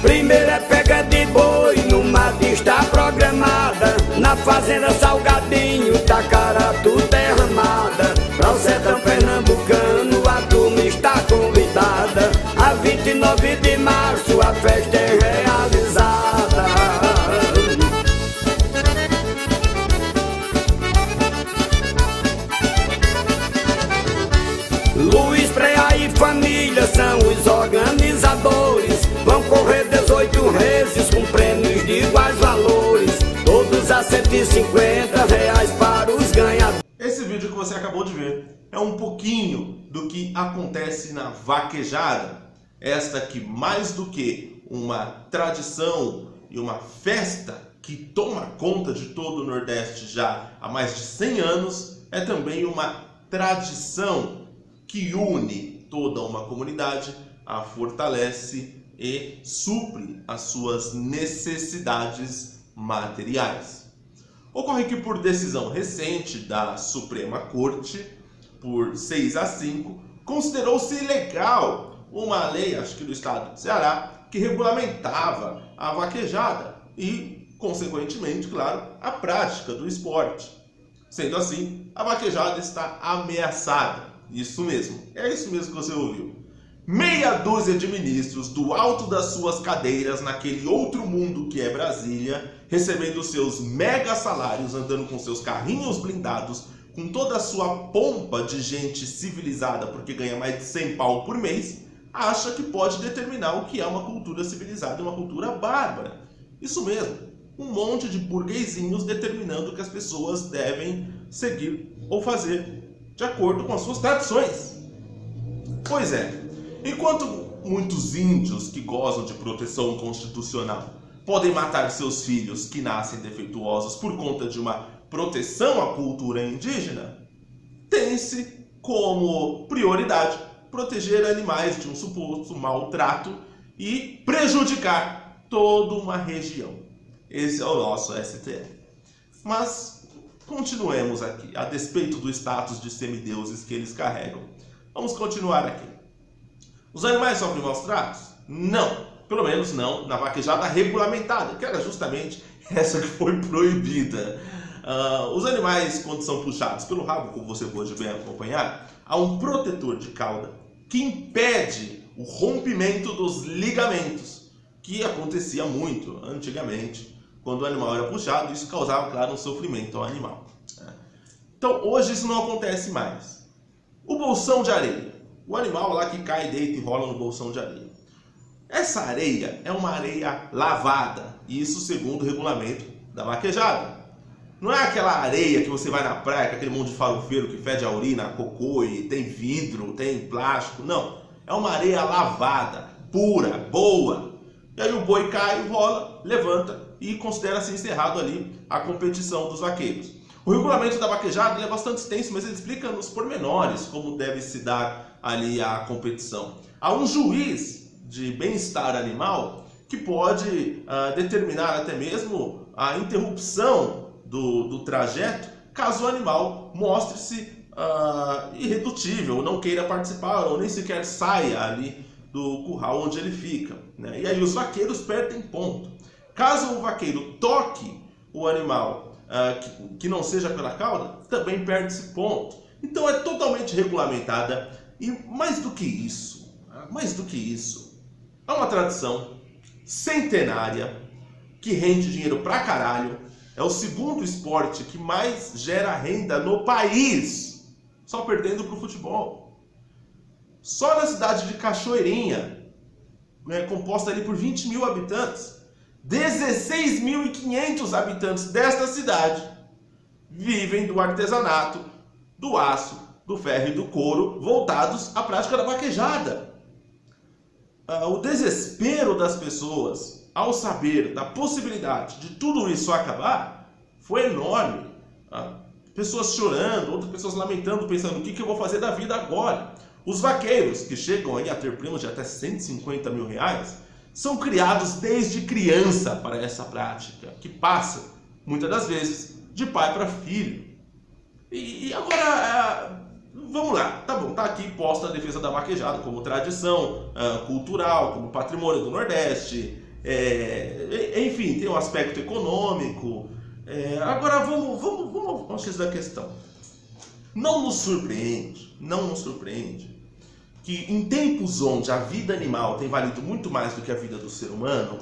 Primeiro é pega de boi, no mato está programada. Na fazenda Salgadinho, Tacaratu derramada. Pra o sertão pernambucano a turma está convidada. A 29 de março a festa é realizada. Luiz Preá e família são os organizadores. Vão correr 18 races com prêmios de iguais valores, todos a R$150 para os ganhadores. Esse vídeo que você acabou de ver é um pouquinho do que acontece na vaquejada. Esta que, mais do que uma tradição e uma festa que toma conta de todo o Nordeste já há mais de 100 anos, é também uma tradição que une toda uma comunidade, a fortalece e supre as suas necessidades materiais. Ocorre que, por decisão recente da Suprema Corte, por 6-5, considerou-se ilegal uma lei, acho que do estado do Ceará, que regulamentava a vaquejada e, consequentemente, claro, a prática do esporte. Sendo assim, a vaquejada está ameaçada. Isso mesmo, é isso mesmo que você ouviu. Meia dúzia de ministros do alto das suas cadeiras naquele outro mundo que é Brasília, recebendo seus mega salários, andando com seus carrinhos blindados, com toda a sua pompa de gente civilizada, porque ganha mais de 100 pau por mês, acha que pode determinar o que é uma cultura civilizada e uma cultura bárbara. Isso mesmo, um monte de burguesinhos determinando o que as pessoas devem seguir ou fazer de acordo com as suas tradições. Pois é, enquanto muitos índios que gozam de proteção constitucional podem matar seus filhos que nascem defeituosos por conta de uma proteção à cultura indígena, tem-se como prioridade proteger animais de um suposto maltrato e prejudicar toda uma região. Esse é o nosso STF. Mas continuemos aqui, a despeito do status de semideuses que eles carregam. Vamos continuar aqui. Os animais sofrem maus tratos? Não. Pelo menos não na vaquejada regulamentada, que era justamente essa que foi proibida. Os animais, quando são puxados pelo rabo, como você pode bem acompanhar, há um protetor de cauda que impede o rompimento dos ligamentos, que acontecia muito antigamente. Quando o animal era puxado, isso causava, claro, um sofrimento ao animal. Então, hoje isso não acontece mais. O bolsão de areia. O animal lá que cai, deita e rola no bolsão de areia. Essa areia é uma areia lavada. Isso segundo o regulamento da vaquejada. Não é aquela areia que você vai na praia com aquele monte de farofeiro que fede a urina, cocô e tem vidro, tem plástico. Não. É uma areia lavada, pura, boa. E aí o boi cai, rola, levanta e considera-se encerrado ali a competição dos vaqueiros. O regulamento da vaquejada é bastante extenso, mas ele explica nos pormenores como deve se dar ali a competição. Há um juiz de bem-estar animal que pode determinar até mesmo a interrupção do trajeto caso o animal mostre-se irredutível, não queira participar ou nem sequer saia ali do curral onde ele fica, né? E aí os vaqueiros perdem ponto. Caso o vaqueiro toque o animal que não seja pela cauda, também perde-se ponto. Então é totalmente regulamentada e mais do que isso, é uma tradição centenária que rende dinheiro pra caralho. É o segundo esporte que mais gera renda no país, só perdendo pro futebol. Só na cidade de Cachoeirinha, composta ali por 20 mil habitantes, 16.500 habitantes desta cidade vivem do artesanato, do aço, do ferro e do couro, voltados à prática da vaquejada. O desespero das pessoas ao saber da possibilidade de tudo isso acabar foi enorme. Pessoas chorando, outras pessoas lamentando, pensando: o que eu vou fazer da vida agora? Os vaqueiros, que chegam aí a ter prêmios de até 150 mil reais, são criados desde criança para essa prática, que passa, muitas das vezes, de pai para filho. E agora, vamos lá, tá bom, tá aqui posta a defesa da vaquejada como tradição cultural, como patrimônio do Nordeste, Enfim, tem um aspecto econômico. Agora vamos ao X da questão. Não nos surpreende que em tempos onde a vida animal tem valido muito mais do que a vida do ser humano,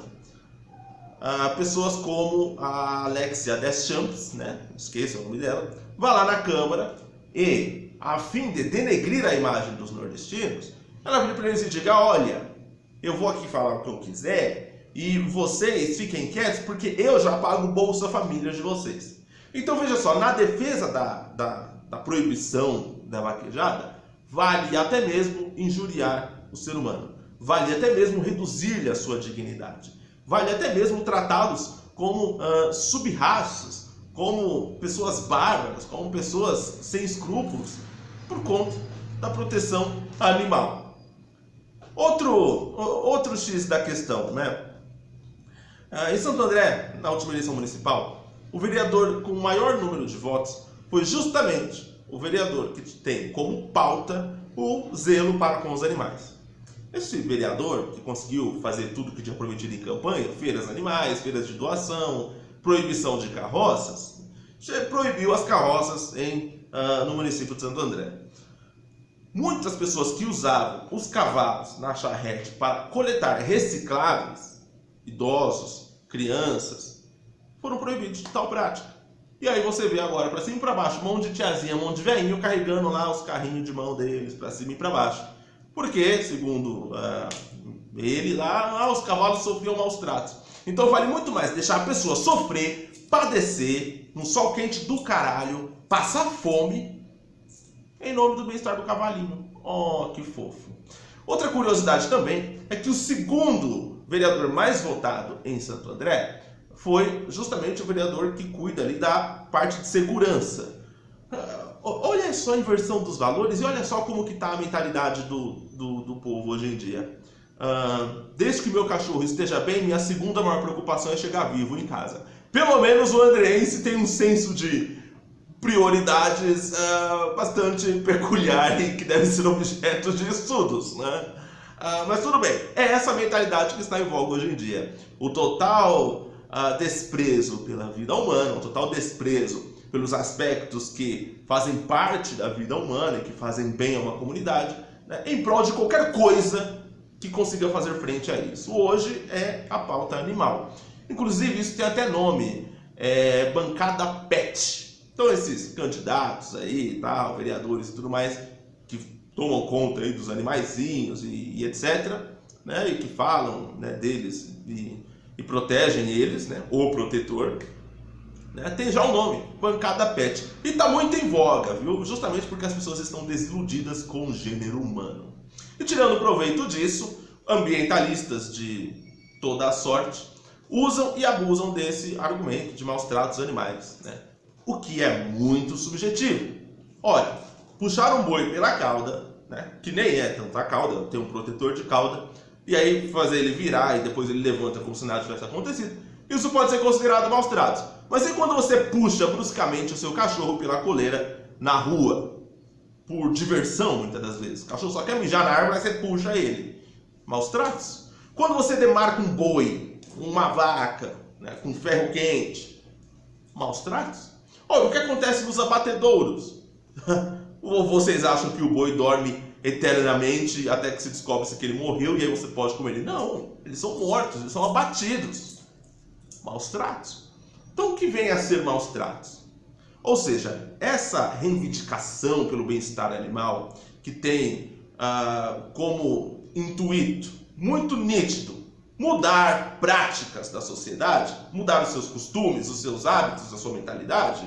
pessoas como a Alexia Deschamps, né? Esqueça o nome dela, vá lá na Câmara e, a fim de denegrir a imagem dos nordestinos, ela vira para eles e diga: olha, eu vou aqui falar o que eu quiser e vocês fiquem quietos porque eu já pago o Bolsa Família de vocês. Então veja só, na defesa da proibição da vaquejada, vale até mesmo injuriar o ser humano, vale até mesmo reduzir-lhe a sua dignidade, vale até mesmo tratá-los como sub-raças, como pessoas bárbaras, como pessoas sem escrúpulos, por conta da proteção animal. Outro X da questão, né? Em Santo André, na última eleição municipal, o vereador com o maior número de votos foi justamente o vereador que tem como pauta o zelo para com os animais. Esse vereador, que conseguiu fazer tudo que tinha prometido em campanha, feiras animais, feiras de doação, proibição de carroças, proibiu as carroças no município de Santo André. Muitas pessoas que usavam os cavalos na charrete para coletar recicláveis, idosos, crianças, foram proibidos de tal prática. E aí você vê agora para cima e para baixo, mão de tiazinha, mão de velhinho carregando lá os carrinhos de mão deles para cima e para baixo. Porque, segundo ele lá, os cavalos sofriam maus tratos. Então vale muito mais deixar a pessoa sofrer, padecer, no sol quente do caralho, passar fome, em nome do bem-estar do cavalinho. Oh, que fofo. Outra curiosidade também é que o segundo vereador mais votado em Santo André foi justamente o vereador que cuida ali da parte de segurança. Olha só a inversão dos valores e olha só como que está a mentalidade do povo hoje em dia. Desde que meu cachorro esteja bem, minha segunda maior preocupação é chegar vivo em casa. Pelo menos o andreense tem um senso de prioridades bastante peculiar e que deve ser objeto de estudos, né? Mas tudo bem, é essa mentalidade que está em voga hoje em dia. O total desprezo pela vida humana, o total desprezo pelos aspectos que fazem parte da vida humana e que fazem bem a uma comunidade, né, em prol de qualquer coisa que consiga fazer frente a isso. Hoje é a pauta animal. Inclusive, isso tem até nome, bancada PET. Então, esses candidatos aí, tal, vereadores e tudo mais, que tomam conta aí dos animaizinhos e etc., né, e que falam, né, deles e protegem eles, né, o protetor, né, tem já o nome, bancada PET. E está muito em voga, viu? Justamente porque as pessoas estão desiludidas com o gênero humano. E tirando proveito disso, ambientalistas de toda a sorte usam e abusam desse argumento de maus tratos aos animais, né? O que é muito subjetivo. Olha, puxar um boi pela cauda, né, que nem é tanta cauda, tem um protetor de cauda, e aí fazer ele virar e depois ele levanta como se nada tivesse acontecido, isso pode ser considerado maus tratos. Mas e quando você puxa bruscamente o seu cachorro pela coleira na rua? Por diversão, muitas das vezes. O cachorro só quer mijar na árvore, mas você puxa ele. Maus tratos. Quando você demarca um boi, uma vaca, né, com ferro quente, maus tratos. Olha, o que acontece nos abatedouros? Ou vocês acham que o boi dorme eternamente até que se descobre que ele morreu e aí você pode comer ele? Não, eles são mortos, eles são abatidos. Maus tratos. Então o que vem a ser maus tratos? Ou seja, essa reivindicação pelo bem-estar animal, que tem como intuito muito nítido mudar práticas da sociedade, mudar os seus costumes, os seus hábitos, a sua mentalidade,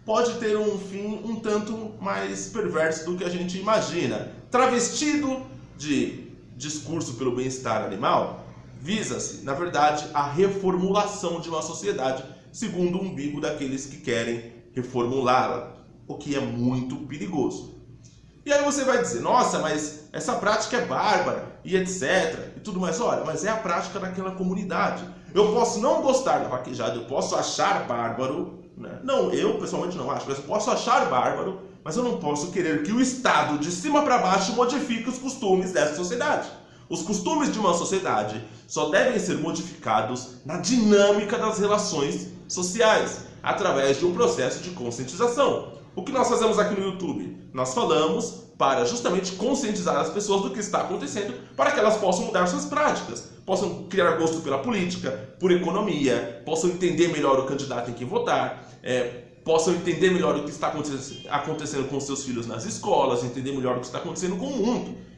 pode ter um fim um tanto mais perverso do que a gente imagina. Travestido de discurso pelo bem-estar animal, visa-se, na verdade, a reformulação de uma sociedade segundo o umbigo daqueles que querem reformulá-la, o que é muito perigoso. E aí você vai dizer, nossa, mas essa prática é bárbara e etc. e tudo mais. Olha, mas é a prática daquela comunidade. Eu posso não gostar da vaquejada, eu posso achar bárbaro, né? Não, eu pessoalmente não acho, mas eu posso achar bárbaro, mas eu não posso querer que o Estado, de cima para baixo, modifique os costumes dessa sociedade. Os costumes de uma sociedade só devem ser modificados na dinâmica das relações sociais, através de um processo de conscientização. O que nós fazemos aqui no YouTube? Nós falamos para justamente conscientizar as pessoas do que está acontecendo, para que elas possam mudar suas práticas, possam criar gosto pela política, por economia, possam entender melhor o candidato em que votar, possam entender melhor o que está acontecendo com seus filhos nas escolas, entender melhor o que está acontecendo com o mundo.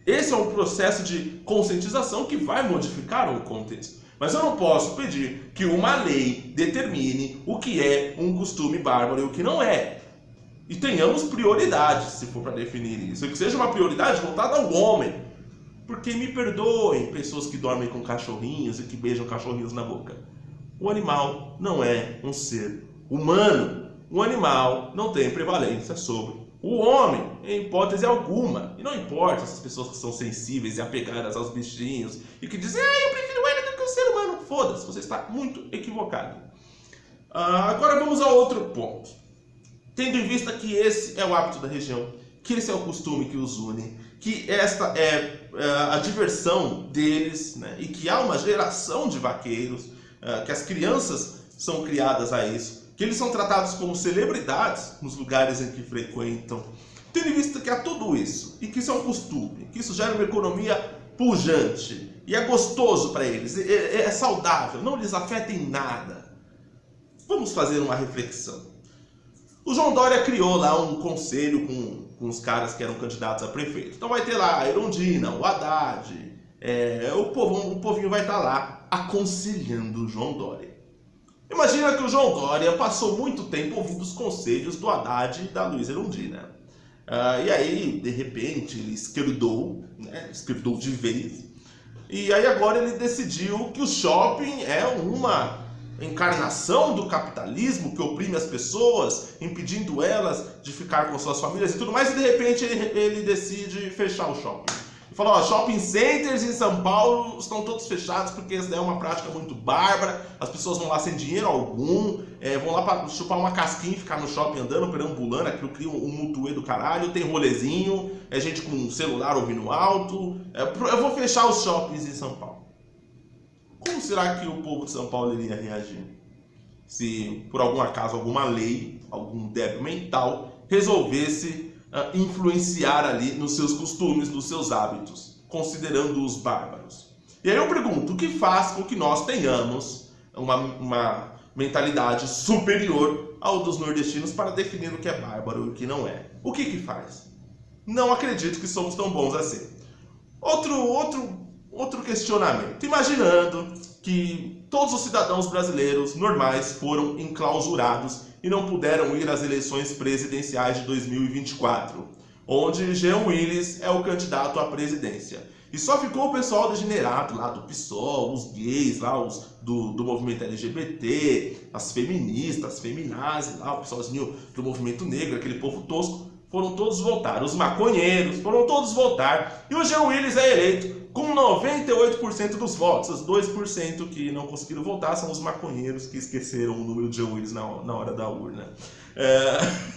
Esse é um processo de conscientização que vai modificar o contexto. Mas eu não posso pedir que uma lei determine o que é um costume bárbaro e o que não é. E tenhamos prioridades, se for para definir isso. E que seja uma prioridade voltada ao homem. Porque me perdoem pessoas que dormem com cachorrinhos e que beijam cachorrinhos na boca. O animal não é um ser humano. O animal não tem prevalência sobre o homem, em hipótese alguma. E não importa essas pessoas que são sensíveis e apegadas aos bichinhos e que dizem, eu prefiro ele do que o ser humano. Foda-se, você está muito equivocado. Agora vamos a outro ponto. Tendo em vista que esse é o hábito da região, que esse é o costume que os une, que esta é a diversão deles, né? E que há uma geração de vaqueiros, que as crianças são criadas a isso, que eles são tratados como celebridades nos lugares em que frequentam. Tendo em vista que há tudo isso, e que isso é um costume, que isso gera uma economia pujante, e é gostoso para eles, é saudável, não lhes afeta em nada. Vamos fazer uma reflexão. O João Dória criou lá um conselho com os caras que eram candidatos a prefeito. Então vai ter lá a Erundina, o Haddad, o povinho vai estar lá aconselhando o João Dória. Imagina que o João Dória passou muito tempo ouvindo os conselhos do Haddad e da Luiza Erundina. E aí, de repente, ele esquerdou, né? Esquerdou de vez. E aí agora ele decidiu que o shopping é uma encarnação do capitalismo que oprime as pessoas, impedindo elas de ficar com suas famílias e tudo mais, e de repente ele decide fechar o shopping. E fala, shopping centers em São Paulo estão todos fechados porque essa é uma prática muito bárbara, as pessoas vão lá sem dinheiro algum, vão lá para chupar uma casquinha e ficar no shopping andando, perambulando, aquilo cria um mutuê do caralho, tem rolezinho, gente com celular ouvindo alto, eu vou fechar os shoppings em São Paulo. Como será que o povo de São Paulo iria reagir? Se, por algum acaso, alguma lei, algum débil mental, resolvesse influenciar ali nos seus costumes, nos seus hábitos, considerando-os bárbaros. E aí eu pergunto, o que faz com que nós tenhamos uma mentalidade superior ao dos nordestinos para definir o que é bárbaro e o que não é? O que faz? Não acredito que somos tão bons assim. Outro questionamento. Imaginando que todos os cidadãos brasileiros normais foram enclausurados e não puderam ir às eleições presidenciais de 2024, onde Jean Willis é o candidato à presidência. E só ficou o pessoal degenerado lá do PSOL, os gays lá, os do movimento LGBT, as feministas, as feminazes lá, o pessoalzinho do movimento negro, aquele povo tosco, foram todos votar. Os maconheiros foram todos votar. E o Jean Willis é eleito com 98% dos votos. Os 2% que não conseguiram votar são os maconheiros que esqueceram o número de Jean Willis na hora da urna.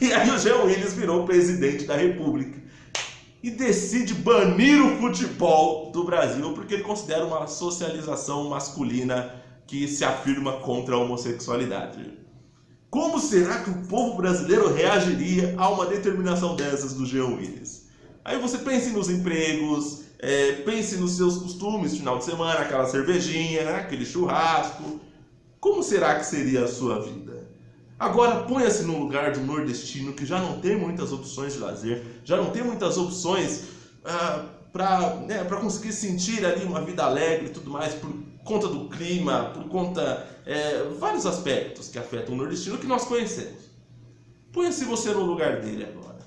E aí o Jean Willis virou presidente da República e decide banir o futebol do Brasil porque ele considera uma socialização masculina que se afirma contra a homossexualidade. Como será que o povo brasileiro reagiria a uma determinação dessas do Jean Willis? Aí você pense nos empregos, pense nos seus costumes, final de semana, aquela cervejinha, né? Aquele churrasco. Como será que seria a sua vida? Agora ponha-se no lugar de um nordestino que já não tem muitas opções de lazer, já não tem muitas opções para conseguir sentir ali uma vida alegre e tudo mais, por conta do clima, por conta vários aspectos que afetam o nordestino que nós conhecemos. Ponha-se você no lugar dele agora.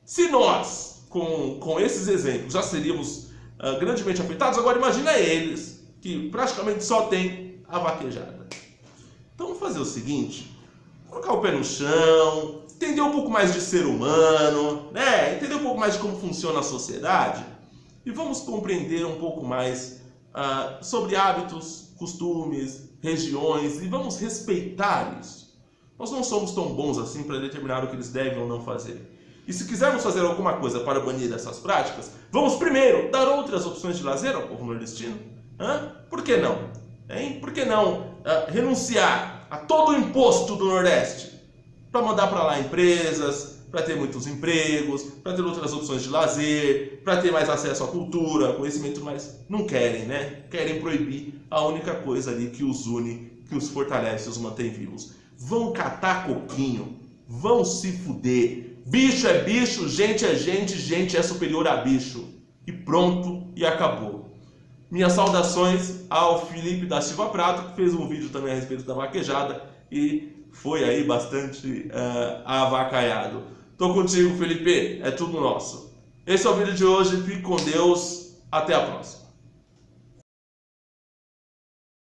Se nós, com esses exemplos, já seríamos grandemente afetados, agora imagina eles, que praticamente só tem a vaquejada. Então vamos fazer o seguinte, colocar o pé no chão, entender um pouco mais de ser humano, né? Entender um pouco mais de como funciona a sociedade e vamos compreender um pouco mais sobre hábitos, costumes, regiões e vamos respeitar isso. Nós não somos tão bons assim para determinar o que eles devem ou não fazer. E se quisermos fazer alguma coisa para banir essas práticas, vamos primeiro dar outras opções de lazer ao povo nordestino? Por que não? Hein? Por que não renunciar a todo o imposto do Nordeste para mandar para lá empresas, para ter muitos empregos, para ter outras opções de lazer, para ter mais acesso à cultura, conhecimento, mas não querem, né? Querem proibir a única coisa ali que os une, que os fortalece, os mantém vivos. Vão catar coquinho, vão se fuder. Bicho é bicho, gente é gente, gente é superior a bicho. E pronto, e acabou. Minhas saudações ao Felipe da Silva Prato, que fez um vídeo também a respeito da vaquejada e foi aí bastante avacaiado. Tô contigo, Felipe, é tudo nosso. Esse é o vídeo de hoje, fique com Deus, até a próxima.